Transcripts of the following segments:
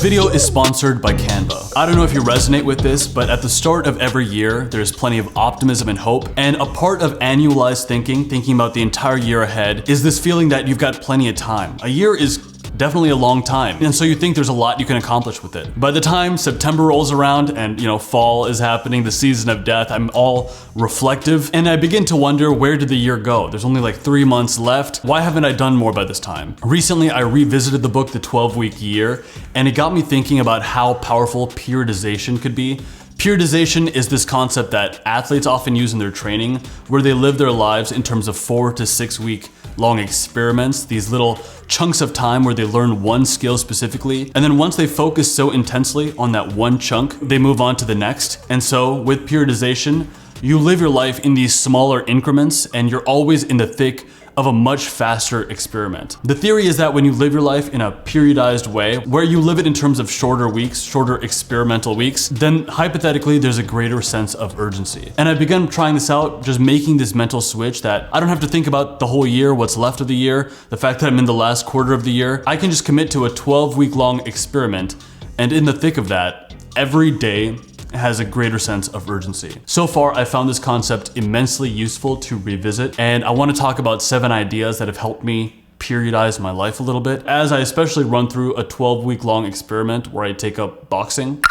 This video is sponsored by Canva. I don't know if you resonate with this, but at the start of every year, there's plenty of optimism and hope. And a part of annualized thinking about the entire year ahead, is this feeling that you've got plenty of time. A year is definitely a long time. And so you think there's a lot you can accomplish with it. By the time September rolls around and fall is happening, the season of death, I'm all reflective and I begin to wonder, where did the year go? There's only like 3 months left. Why haven't I done more by this time? Recently, I revisited the book, The 12-Week Year, and it got me thinking about how powerful periodization could be. Periodization is this concept that athletes often use in their training, where they live their lives in terms of 4 to 6 week long experiments, these little chunks of time where they learn one skill specifically. And then once they focus so intensely on that one chunk, they move on to the next. And so with periodization, you live your life in these smaller increments and you're always in the thick of a much faster experiment. The theory is that when you live your life in a periodized way, where you live it in terms of shorter weeks, shorter experimental weeks, then hypothetically there's a greater sense of urgency. And I began trying this out, just making this mental switch that I don't have to think about the whole year, what's left of the year, the fact that I'm in the last quarter of the year. I can just commit to a 12-week long experiment, and in the thick of that, every day has a greater sense of urgency. So far, I found this concept immensely useful to revisit, and I want to talk about 7 ideas that have helped me periodize my life a little bit, as I especially run through a 12-week long experiment where I take up boxing.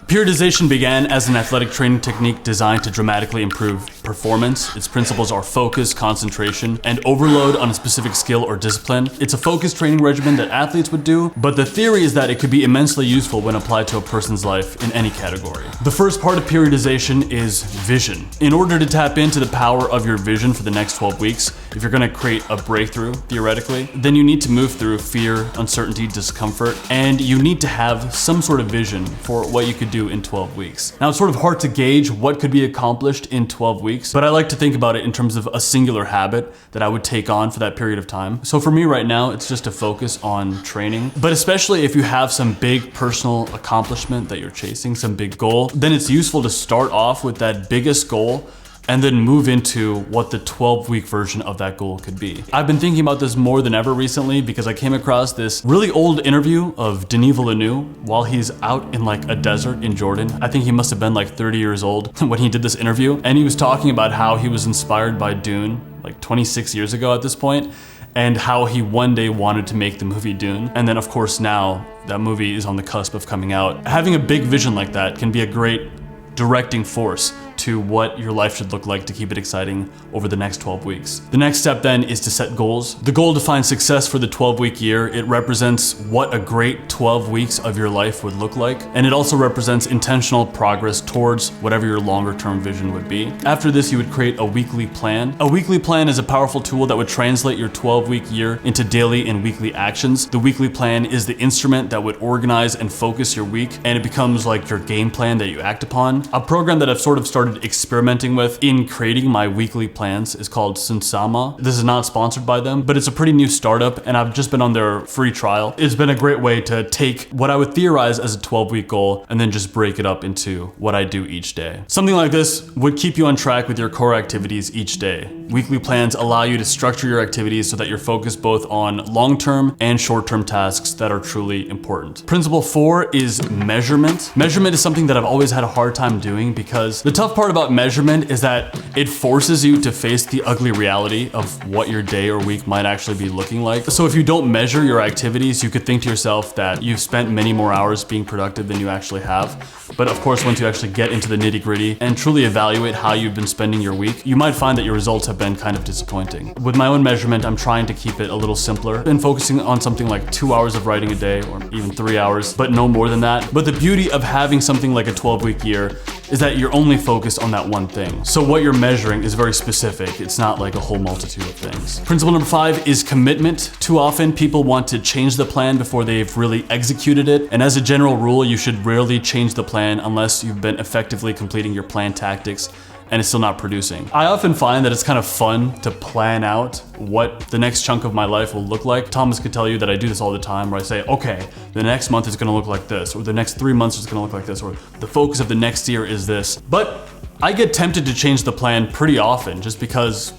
Periodization began as an athletic training technique designed to dramatically improve performance. Its principles are focus, concentration, and overload on a specific skill or discipline. It's a focused training regimen that athletes would do, but the theory is that it could be immensely useful when applied to a person's life in any category. The first part of periodization is vision. In order to tap into the power of your vision for the next 12 weeks, if you're gonna create a breakthrough, theoretically, then you need to move through fear, uncertainty, discomfort, and you need to have some sort of vision for what you could do in 12 weeks. Now, it's sort of hard to gauge what could be accomplished in 12 weeks, but I like to think about it in terms of a singular habit that I would take on for that period of time. So for me right now, it's just to focus on training. But especially if you have some big personal accomplishment that you're chasing, some big goal, then it's useful to start off with that biggest goal and then move into what the 12-week version of that goal could be. I've been thinking about this more than ever recently because I came across this really old interview of Denis Villeneuve while he's out in like a desert in Jordan. I think he must have been like 30 years old when he did this interview. And he was talking about how he was inspired by Dune like 26 years ago at this point, and how he one day wanted to make the movie Dune. And then of course now that movie is on the cusp of coming out. Having a big vision like that can be a great directing force to what your life should look like to keep it exciting over the next 12 weeks. The next step then is to set goals. The goal defines success for the 12-week year. It represents what a great 12 weeks of your life would look like. And it also represents intentional progress towards whatever your longer term vision would be. After this, you would create a weekly plan. A weekly plan is a powerful tool that would translate your 12-week year into daily and weekly actions. The weekly plan is the instrument that would organize and focus your week, and it becomes like your game plan that you act upon. A program that I've sort of started experimenting with in creating my weekly plans is called Sunsama. This is not sponsored by them, but it's a pretty new startup and I've just been on their free trial. It's been a great way to take what I would theorize as a 12-week goal and then just break it up into what I do each day. Something like this would keep you on track with your core activities each day. Weekly plans allow you to structure your activities so that you're focused both on long-term and short-term tasks that are truly important. Principle 4 is measurement. Measurement is something that I've always had a hard time doing because the tough part about measurement is that it forces you to face the ugly reality of what your day or week might actually be looking like. So if you don't measure your activities, you could think to yourself that you've spent many more hours being productive than you actually have. But of course, once you actually get into the nitty-gritty and truly evaluate how you've been spending your week, you might find that your results have been kind of disappointing. With my own measurement, I'm trying to keep it a little simpler and focusing on something like 2 hours of writing a day or even 3 hours, but no more than that. But the beauty of having something like a 12-week year is that you're only focused on that one thing. So what you're measuring is very specific. It's not like a whole multitude of things. Principle number 5 is commitment. Too often people want to change the plan before they've really executed it. And as a general rule, you should rarely change the plan unless you've been effectively completing your plan tactics and it's still not producing. I often find that it's kind of fun to plan out what the next chunk of my life will look like. Thomas could tell you that I do this all the time where I say, okay, the next month is gonna look like this, or the next 3 months is gonna look like this, or the focus of the next year is this. But I get tempted to change the plan pretty often just because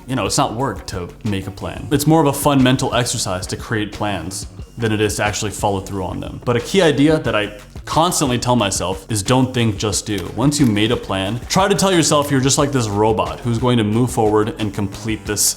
it's not work to make a plan. It's more of a fun mental exercise to create plans than it is to actually follow through on them. But a key idea that I constantly tell myself is don't think, just do. Once you made a plan, try to tell yourself you're just like this robot who's going to move forward and complete this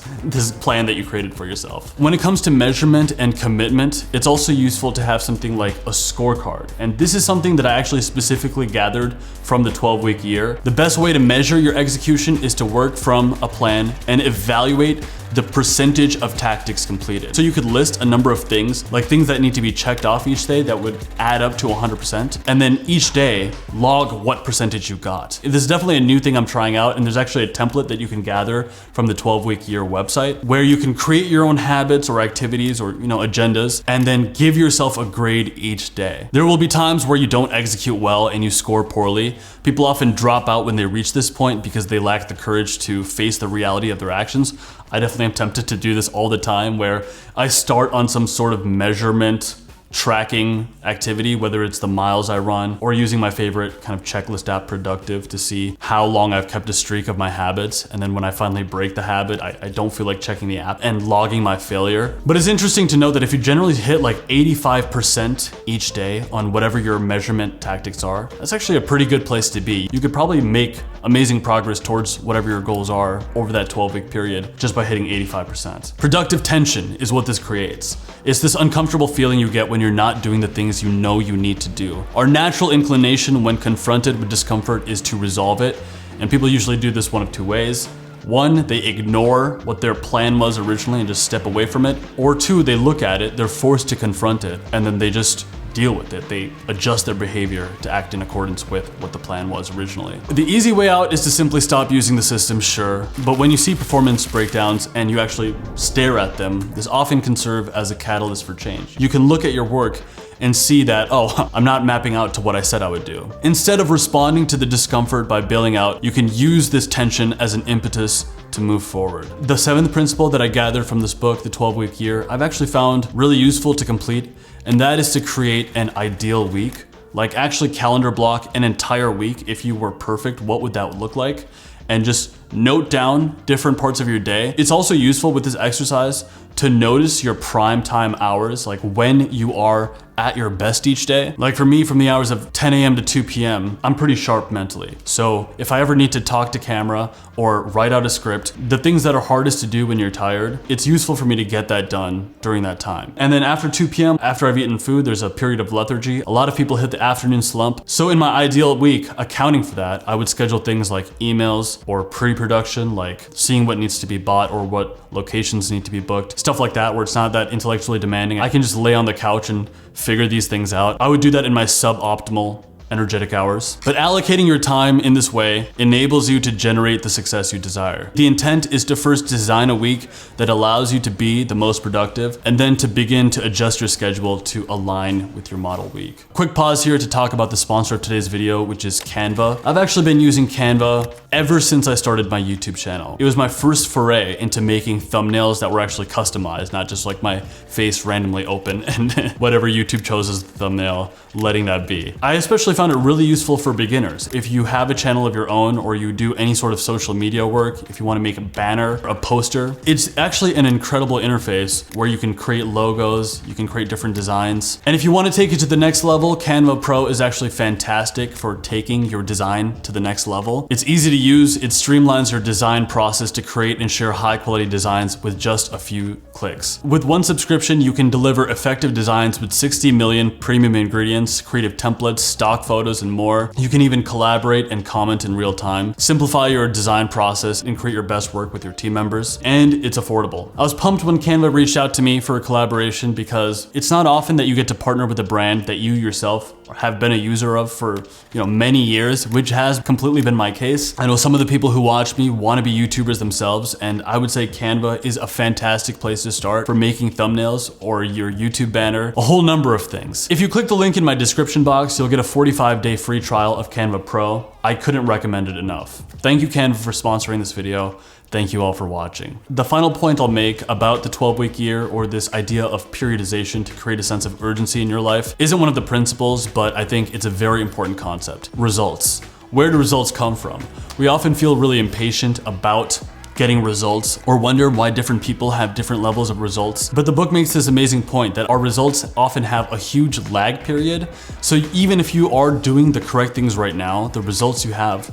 plan that you created for yourself. When it comes to measurement and commitment, it's also useful to have something like a scorecard. And this is something that I actually specifically gathered from the 12-week year. The best way to measure your execution is to work from a plan and evaluate the percentage of tactics completed. So you could list a number of things, like things that need to be checked off each day that would add up to 100%. And then each day, log what percentage you got. This is definitely a new thing I'm trying out, and there's actually a template that you can gather from the 12-week year website where you can create your own habits or activities or agendas and then give yourself a grade each day. There will be times where you don't execute well and you score poorly. People often drop out when they reach this point because they lack the courage to face the reality of their actions. I definitely am tempted to do this all the time where I start on some sort of measurement tracking activity, whether it's the miles I run or using my favorite kind of checklist app, Productive, to see how long I've kept a streak of my habits. And then when I finally break the habit, I don't feel like checking the app and logging my failure. But it's interesting to know that if you generally hit like 85% each day on whatever your measurement tactics are, that's actually a pretty good place to be. You could probably make amazing progress towards whatever your goals are over that 12-week period just by hitting 85%. Productive tension is what this creates. It's this uncomfortable feeling you get when you're not doing the things you know you need to do. Our natural inclination when confronted with discomfort is to resolve it, and people usually do this one of two ways. One, they ignore what their plan was originally and just step away from it. Or two, they look at it, they're forced to confront it, and then they just deal with it. They adjust their behavior to act in accordance with what the plan was originally. The easy way out is to simply stop using the system, sure, but when you see performance breakdowns and you actually stare at them, this often can serve as a catalyst for change. You can look at your work and see that, oh, I'm not mapping out to what I said I would do. Instead of responding to the discomfort by bailing out, you can use this tension as an impetus to move forward. The 7th principle that I gathered from this book, The 12-Week Year, I've actually found really useful to complete, and that is to create an ideal week. Like actually calendar block an entire week. If you were perfect, what would that look like? And just note down different parts of your day. It's also useful with this exercise to notice your prime time hours, like when you are at your best each day. Like for me, from the hours of 10 a.m. to 2 p.m., I'm pretty sharp mentally. So if I ever need to talk to camera or write out a script, the things that are hardest to do when you're tired, it's useful for me to get that done during that time. And then after 2 p.m., after I've eaten food, there's a period of lethargy. A lot of people hit the afternoon slump. So in my ideal week, accounting for that, I would schedule things like emails or pre-production, like seeing what needs to be bought or what locations need to be booked, stuff like that, where it's not that intellectually demanding. I can just lay on the couch and figure these things out. I would do that in my suboptimal energetic hours. But allocating your time in this way enables you to generate the success you desire. The intent is to first design a week that allows you to be the most productive, and then to begin to adjust your schedule to align with your model week. Quick pause here to talk about the sponsor of today's video, which is Canva. I've actually been using Canva ever since I started my YouTube channel. It was my first foray into making thumbnails that were actually customized, not just like my face randomly open and whatever YouTube chose as the thumbnail, letting that be. I especially found it really useful for beginners. If you have a channel of your own or you do any sort of social media work, if you want to make a banner, a poster, it's actually an incredible interface where you can create logos, you can create different designs. And if you want to take it to the next level, Canva Pro is actually fantastic for taking your design to the next level. It's easy to use, it streamlines your design process to create and share high quality designs with just a few clicks. With one subscription, you can deliver effective designs with 60 million premium ingredients, creative templates, stock photos, and more. You can even collaborate and comment in real time, simplify your design process, and create your best work with your team members. And it's affordable. I was pumped when Canva reached out to me for a collaboration because it's not often that you get to partner with a brand that you yourself have been a user of for many years, which has completely been my case. I know some of the people who watch me want to be YouTubers themselves, and I would say Canva is a fantastic place to start for making thumbnails or your YouTube banner, a whole number of things. If you click the link in my description box, you'll get a 45-day free trial of Canva Pro. I couldn't recommend it enough. Thank you, Canva, for sponsoring this video. Thank you all for watching. The final point I'll make about the 12-week year, or this idea of periodization to create a sense of urgency in your life, isn't one of the principles, but I think it's a very important concept. Results. Where do results come from? We often feel really impatient about getting results or wonder why different people have different levels of results. But the book makes this amazing point that our results often have a huge lag period. So even if you are doing the correct things right now, the results you have,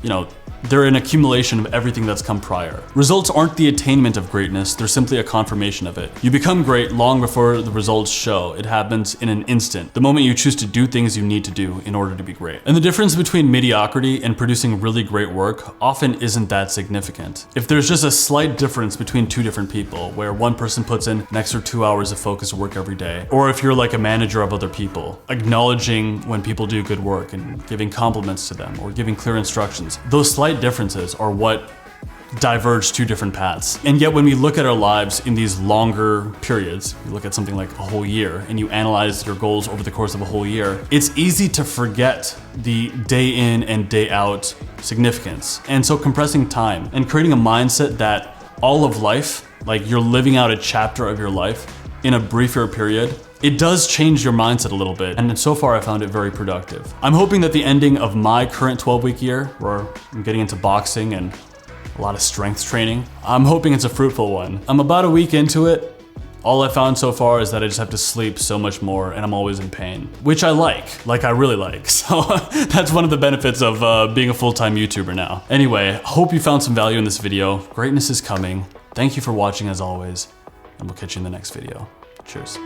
they're an accumulation of everything that's come prior. Results aren't the attainment of greatness, they're simply a confirmation of it. You become great long before the results show. It happens in an instant, the moment you choose to do things you need to do in order to be great. And the difference between mediocrity and producing really great work often isn't that significant. If there's just a slight difference between two different people, where one person puts in an extra 2 hours of focused work every day, or if you're like a manager of other people, acknowledging when people do good work and giving compliments to them or giving clear instructions, those slight differences are what diverge two different paths. And yet when we look at our lives in these longer periods, you look at something like a whole year and you analyze your goals over the course of a whole year, it's easy to forget the day in and day out significance. And so compressing time and creating a mindset that all of life, like you're living out a chapter of your life in a briefer period, it does change your mindset a little bit, and so far I found it very productive. I'm hoping that the ending of my current 12-week year, where I'm getting into boxing and a lot of strength training, I'm hoping it's a fruitful one. I'm about a week into it. All I found so far is that I just have to sleep so much more and I'm always in pain, which I like I really like. So that's one of the benefits of being a full-time YouTuber now. Anyway, hope you found some value in this video. Greatness is coming. Thank you for watching as always, and we'll catch you in the next video. Cheers.